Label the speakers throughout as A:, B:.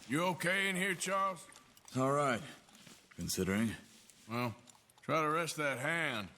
A: You okay in here, Charles?
B: All right, considering.
A: Well, try to rest that hand.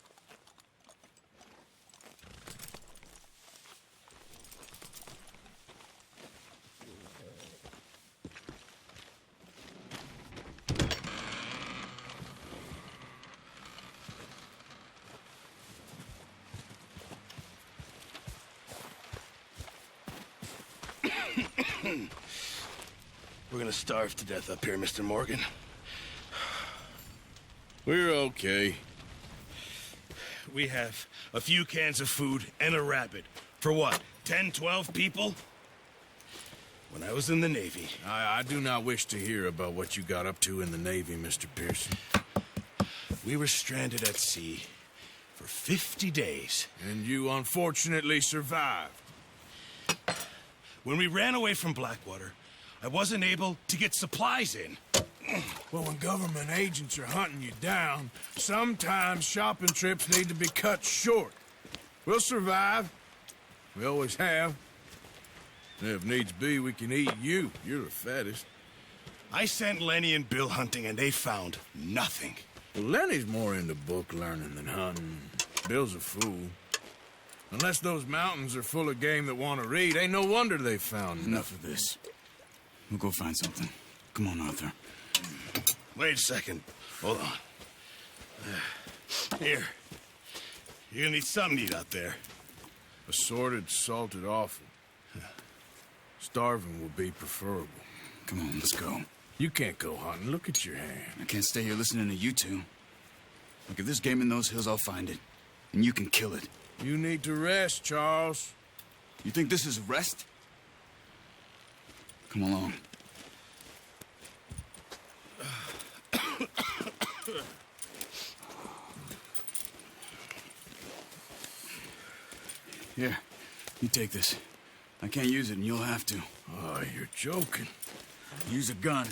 C: We're gonna starve to death up here, Mr. Morgan.
A: We're okay.
C: We have a few cans of food and a rabbit. For what, 10, 12 people? When I was in the Navy...
A: I do not wish to hear about what you got up to in the Navy, Mr. Pearson.
C: We were stranded at sea for 50 days.
A: And you unfortunately survived.
C: When we ran away from Blackwater, I wasn't able to get supplies in.
A: Well, when government agents are hunting you down, sometimes shopping trips need to be cut short. We'll survive. We always have. And if needs be, we can eat you. You're the fattest.
C: I sent Lenny and Bill hunting, and they found nothing.
A: Well, Lenny's more into book learning than hunting. Bill's a fool. Unless those mountains are full of game that want to read, ain't no wonder they found
B: Enough of this. We'll go find something. Come on, Arthur.
C: Wait a second. Hold on. Here. You're gonna need something to eat out there.
A: Assorted, salted offal. Starving will be preferable.
B: Come on, let's go.
A: You can't go hunting. Look at your hand.
B: I can't stay here listening to you two. Look, if there's game in those hills, I'll find it. And you can kill it.
A: You need to rest, Charles.
B: You think this is rest? Come along. Here, you take this. I can't use it, and you'll have to.
A: Oh, you're joking.
B: Use a gun,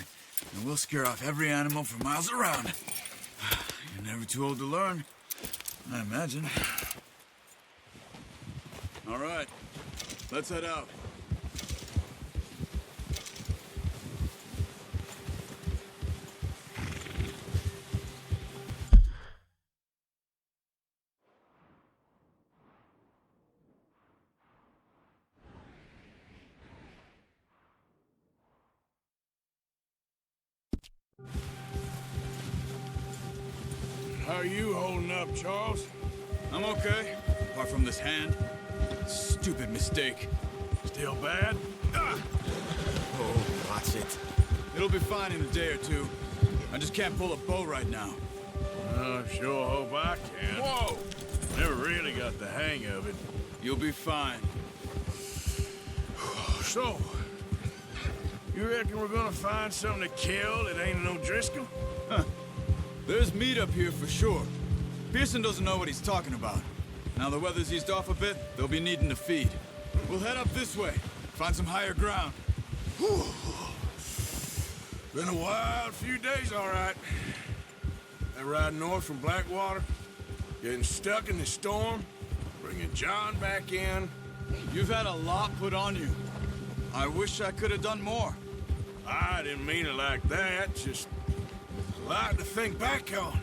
B: and we'll scare off every animal for miles around. You're never too old to learn, I imagine. All right, let's head out.
A: How are you holding up, Charles?
B: I'm okay, apart from this hand. Stupid mistake.
A: Still bad? Ah!
B: Oh, watch it. It'll be fine in a day or two. I just can't pull a bow right now.
A: I sure hope I can.
B: Whoa!
A: Never really got the hang of it.
B: You'll be fine.
A: So, you reckon we're gonna find something to kill that ain't no Driscoll?
B: Huh. There's meat up here for sure. Pearson doesn't know what he's talking about. Now the weather's eased off a bit, they'll be needing to feed. We'll head up this way, find some higher ground.
A: Whew. Been a wild few days, all right. That ride north from Blackwater, getting stuck in the storm, bringing John back in.
B: You've had a lot put on you. I wish I could have done more.
A: I didn't mean it like that, just a lot to think back on.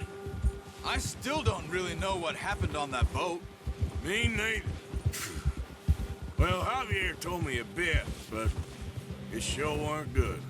B: I still don't really know what happened on that boat.
A: Me neither. Well, Javier told me a bit, but it sure weren't good.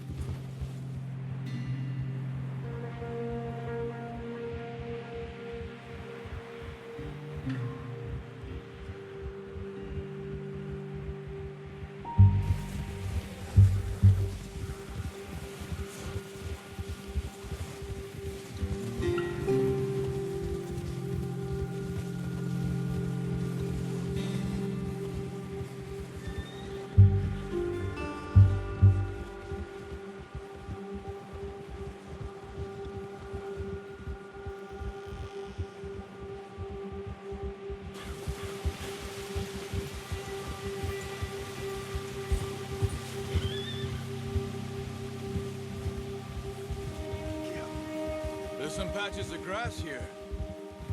B: There's some patches of grass here.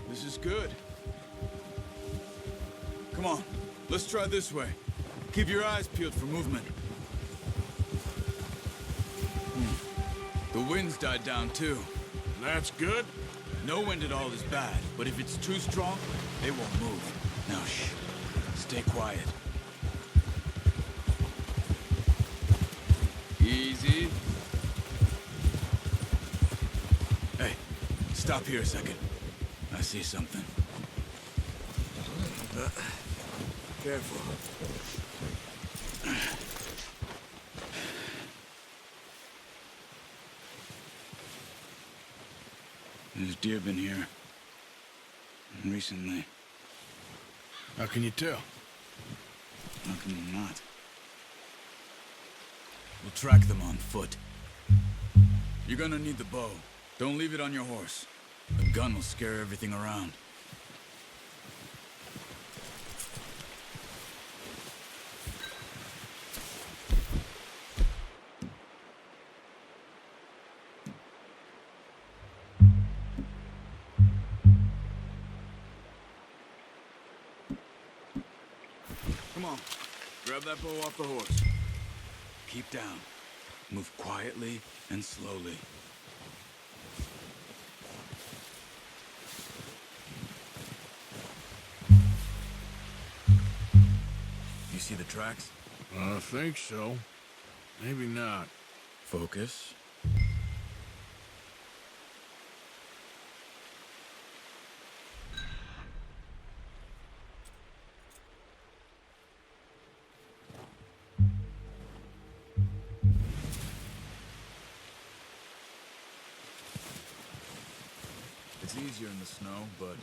B: This is good. Come on, let's try this way. Keep your eyes peeled for movement. The wind's died down too.
A: That's good.
B: No wind at all is bad, but if it's too strong, they won't move. Now shh. Stay quiet. Easy. Hey, stop here a second. I see something. Careful. There's deer been here. Recently.
A: How can you tell?
B: How can you not? We'll track them on foot. You're gonna need the bow. Don't leave it on your horse. A gun will scare everything around. Come on. Grab that bow off the horse. Keep down. Move quietly and slowly. You see the tracks?
A: I think so. Maybe not.
B: Focus. It's easier in the snow, but...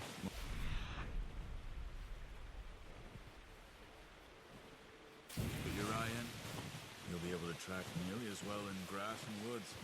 B: Put your eye in. You'll be able to track nearly as well in grass and woods.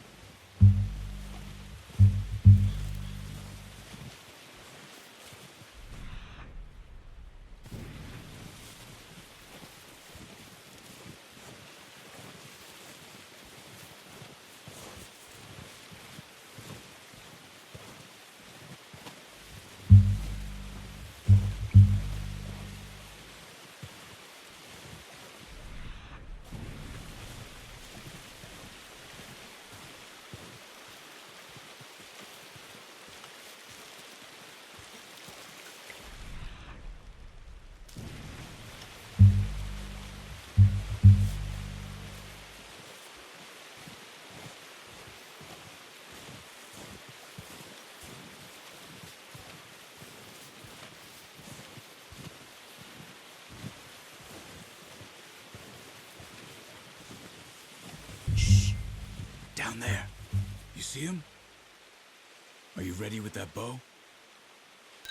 B: Down there. You see him? Are you ready with that bow?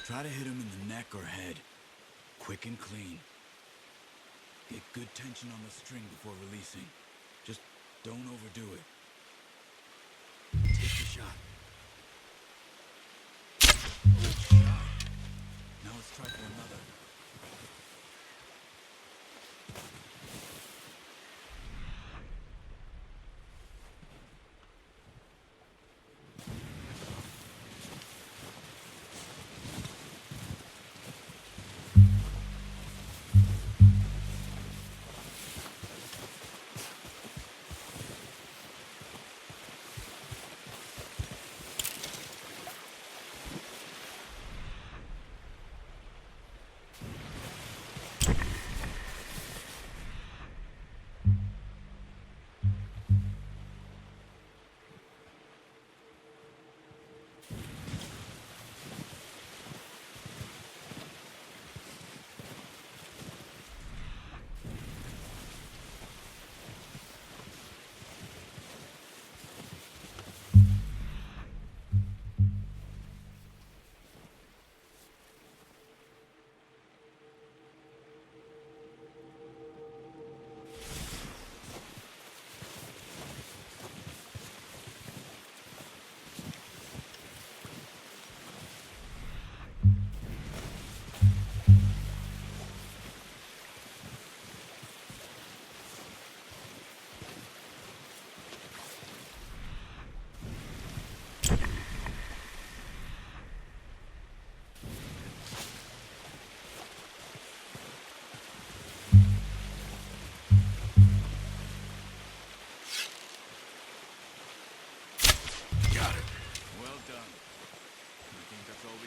B: Try to hit him in the neck or head. Quick and clean. Get good tension on the string before releasing. Just don't overdo it. Take the shot. Good shot. Now let's try for another.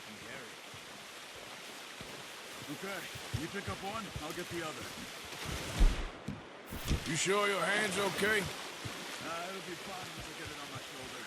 B: can carry. Okay, you pick up one, I'll get the other.
A: You sure your hand's okay?
B: It'll be fine once I get it on my shoulder.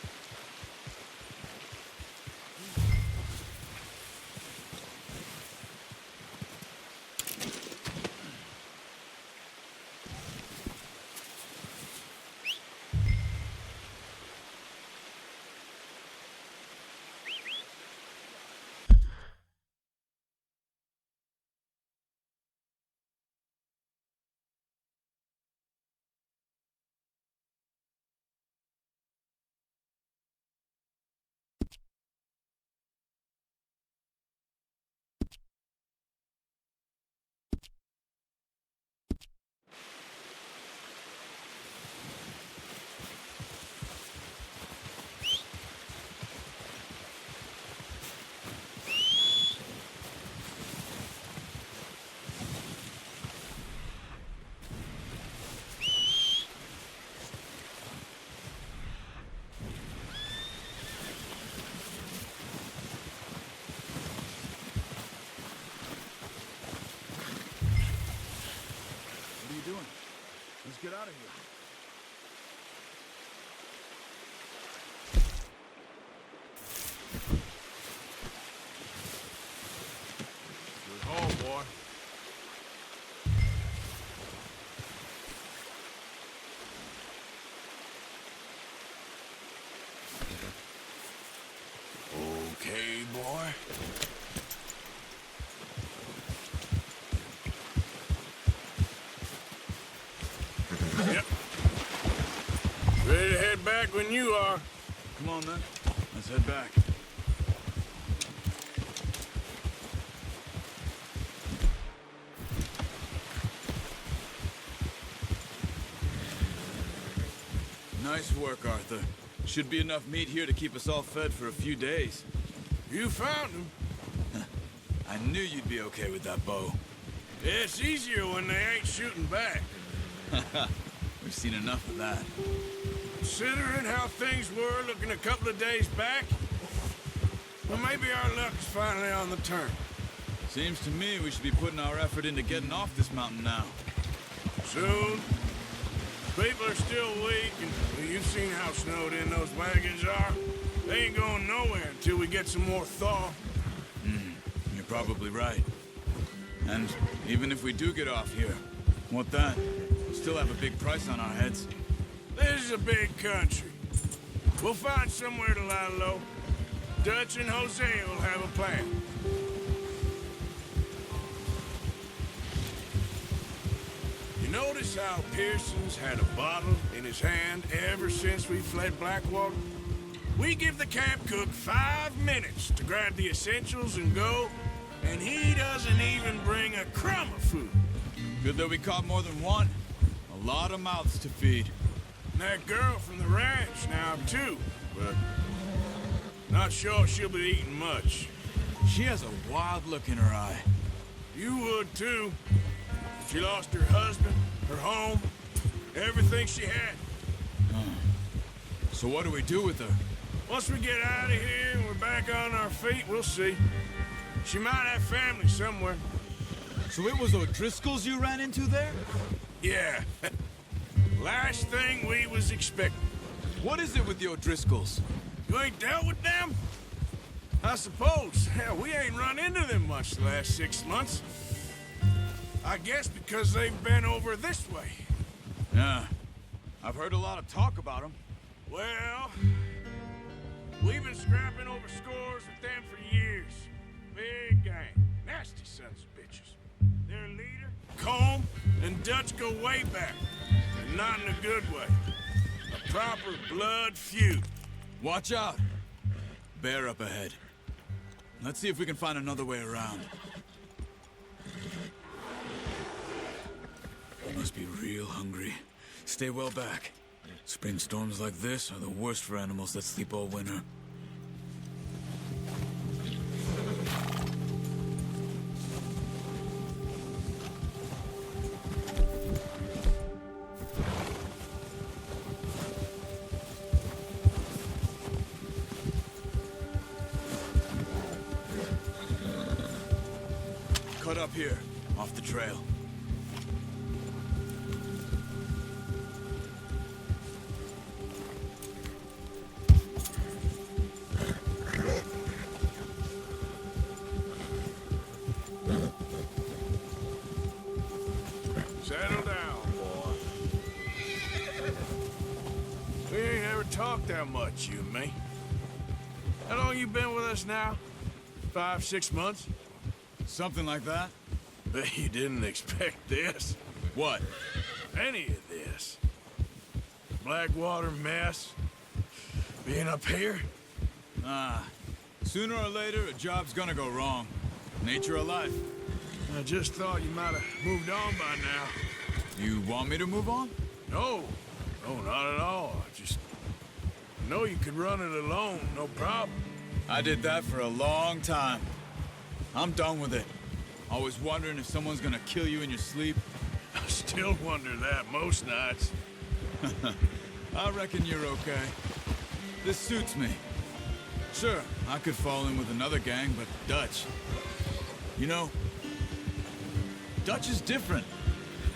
B: Let's get out of here.
A: Good haul, boy. Okay, boy. Yep. Ready to head back when you are.
B: Come on, then. Let's head back. Nice work, Arthur. Should be enough meat here to keep us all fed for a few days.
A: You found him.
B: I knew you'd be okay with that bow.
A: It's easier when they ain't shooting back.
B: We've seen enough of that.
A: Considering how things were looking a couple of days back, well, maybe our luck is finally on the turn.
B: Seems to me we should be putting our effort into getting off this mountain now.
A: Soon. People are still weak, and well, you've seen how snowed in those wagons are. They ain't going nowhere until we get some more thaw.
B: You're probably right. And even if we do get off here, what then? We'll still have a big price on our heads.
A: This is a big country. We'll find somewhere to lie low. Dutch and Jose will have a plan. You notice how Pearson's had a bottle in his hand ever since we fled Blackwater? We give the camp cook 5 minutes to grab the essentials and go, and he doesn't even bring a crumb of food.
B: Good that we caught more than one. A lot of mouths to feed.
A: And that girl from the ranch now, too, but not sure she'll be eating much.
B: She has a wild look in her eye.
A: You would, too. She lost her husband, her home, everything she had.
B: So what do we do with her?
A: Once we get out of here and we're back on our feet, we'll see. She might have family somewhere.
B: So it was O'Driscoll's you ran into there?
A: Yeah. Last thing we was expecting.
B: What is it with the O'Driscolls?
A: You ain't dealt with them? I suppose. Hell, we ain't run into them much the last 6 months. I guess because they've been over this way.
B: Yeah. I've heard a lot of talk about them.
A: Well, we've been scrapping over scores with them for years. Big gang. Nasty sons of bitches. Their leader, Combe, and Dutch go way back. And not in a good way. A proper blood feud.
B: Watch out. Bear up ahead. Let's see if we can find another way around. Must be real hungry. Stay well back. Spring storms like this are the worst for animals that sleep all winter. cut up here, off the trail.
A: Settle down, boy. We ain't ever talked that much, you and me. How long you been with us now? 5, 6 months?
B: Something like that?
A: Bet you didn't expect this.
B: What?
A: Any of this. Blackwater mess. Being up here.
B: Sooner or later, a job's gonna go wrong. Nature of life.
A: I just thought you might have moved on by now.
B: You want me to move on?
A: No. No, not at all. I know you could run it alone, no problem.
B: I did that for a long time. I'm done with it. Always wondering if someone's gonna kill you in your sleep.
A: I still wonder that most nights.
B: I reckon you're okay. This suits me. Sure, I could fall in with another gang, but Dutch... You know, Dutch is different.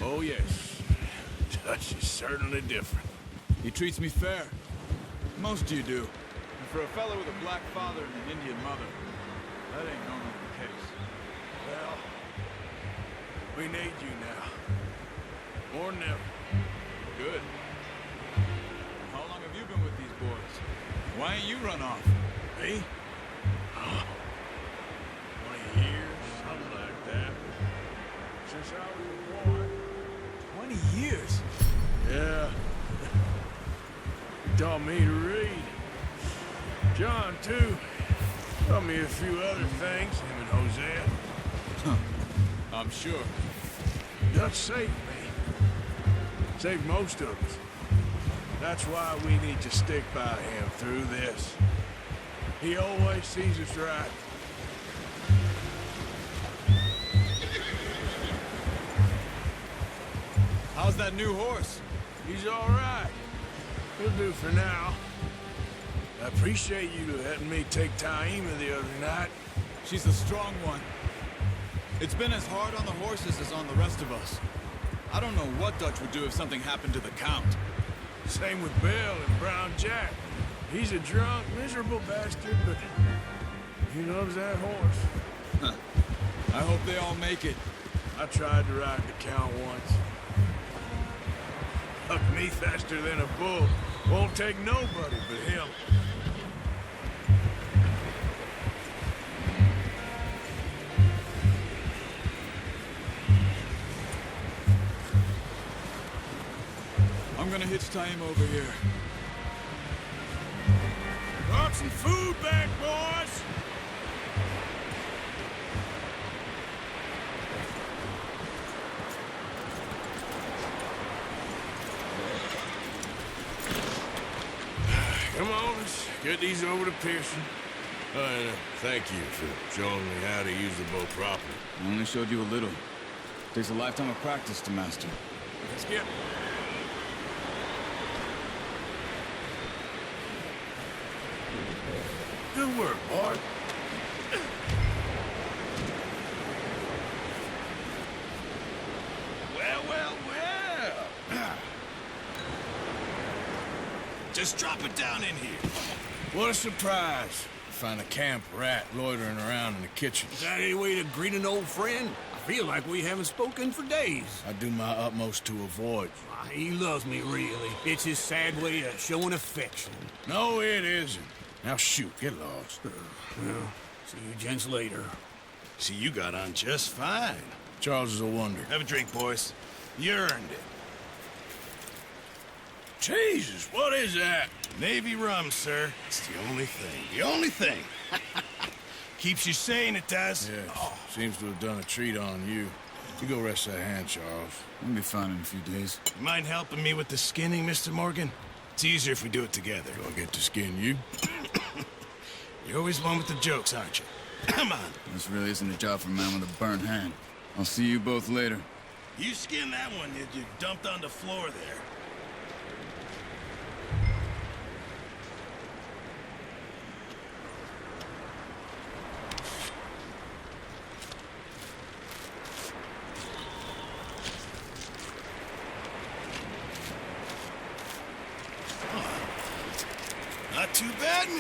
A: Oh, yes. Dutch is certainly different.
B: He treats me fair. Most of you do. And for a fellow with a black father and an Indian mother, that ain't normally the case.
A: Well, we need you now. More than ever.
B: Good. How long have you been with these boys? Why ain't you run off?
A: Me? 20 years, something like that. Since I was a boy.
B: 20 years?
A: Yeah. He taught me to read. John, too. Taught me a few other things, him and Hosea.
B: I'm sure.
A: Dutch saved me. Saved most of us. That's why we need to stick by him through this. He always sees us right.
B: How's that new horse?
A: He's all right. He'll do for now. I appreciate you letting me take Taima the other night.
B: She's the strong one. It's been as hard on the horses as on the rest of us. I don't know what Dutch would do if something happened to the Count.
A: Same with Bill and Brown Jack. He's a drunk, miserable bastard, but he loves that horse.
B: I hope they all make it.
A: I tried to ride the Count once. Hucked me faster than a bull. Won't take nobody but him.
B: I'm gonna hitch Taima over here.
A: Brought some food back, boys! Come on, let's get these over to Pearson. And thank you for showing me how to use the bow properly.
B: I only showed you a little. Takes a lifetime of practice to master.
A: Let's get... Good work, boy. Well.
C: Just drop it down in here.
A: What a surprise. Find a camp rat loitering around in the kitchen.
D: Is that any way to greet an old friend? I feel like we haven't spoken for days.
A: I do my utmost to avoid you.
D: He loves me, really. It's his sad way of showing affection.
A: No, it isn't. Now shoot, get lost.
D: Well, see you gents later.
C: See, you got on just fine.
A: Charles is a wonder.
C: Have a drink, boys. You earned it.
A: Jesus, what is that?
C: Navy rum, sir. It's the only thing. The only thing. Keeps you sane, it does.
A: Yes, seems to have done a treat on you. You go rest that hand, Charles.
B: We'll be fine in a few days.
C: You mind helping me with the skinning, Mr. Morgan? It's easier if we do it together.
A: Do I get to skin you?
C: You're always one with the jokes, aren't you? Come on.
B: This really isn't a job for a man with a burnt hand. I'll see you both later.
C: You skinned that one that you dumped on the floor there.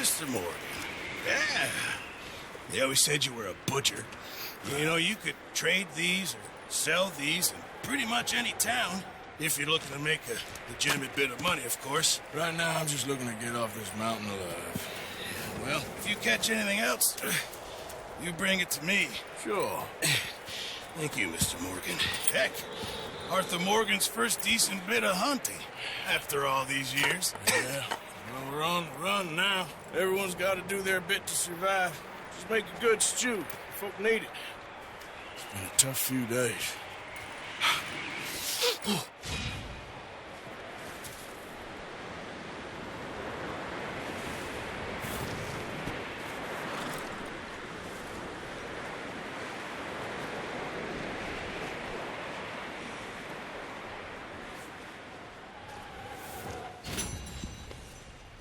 C: Mr. Morgan. Yeah. They always said you were a butcher. You know, you could trade these or sell these in pretty much any town. If you're looking to make a legitimate bit of money, of course.
A: Right now, I'm just looking to get off this mountain alive.
C: Well, if you catch anything else, you bring it to me.
A: Sure.
C: Thank you, Mr. Morgan. Heck, Arthur Morgan's first decent bit of hunting after all these years.
A: Yeah. Well, we're on the run now. Everyone's got to do their bit to survive. Just make a good stew. Folk need it. It's been a tough few days.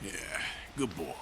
A: Yeah, good boy.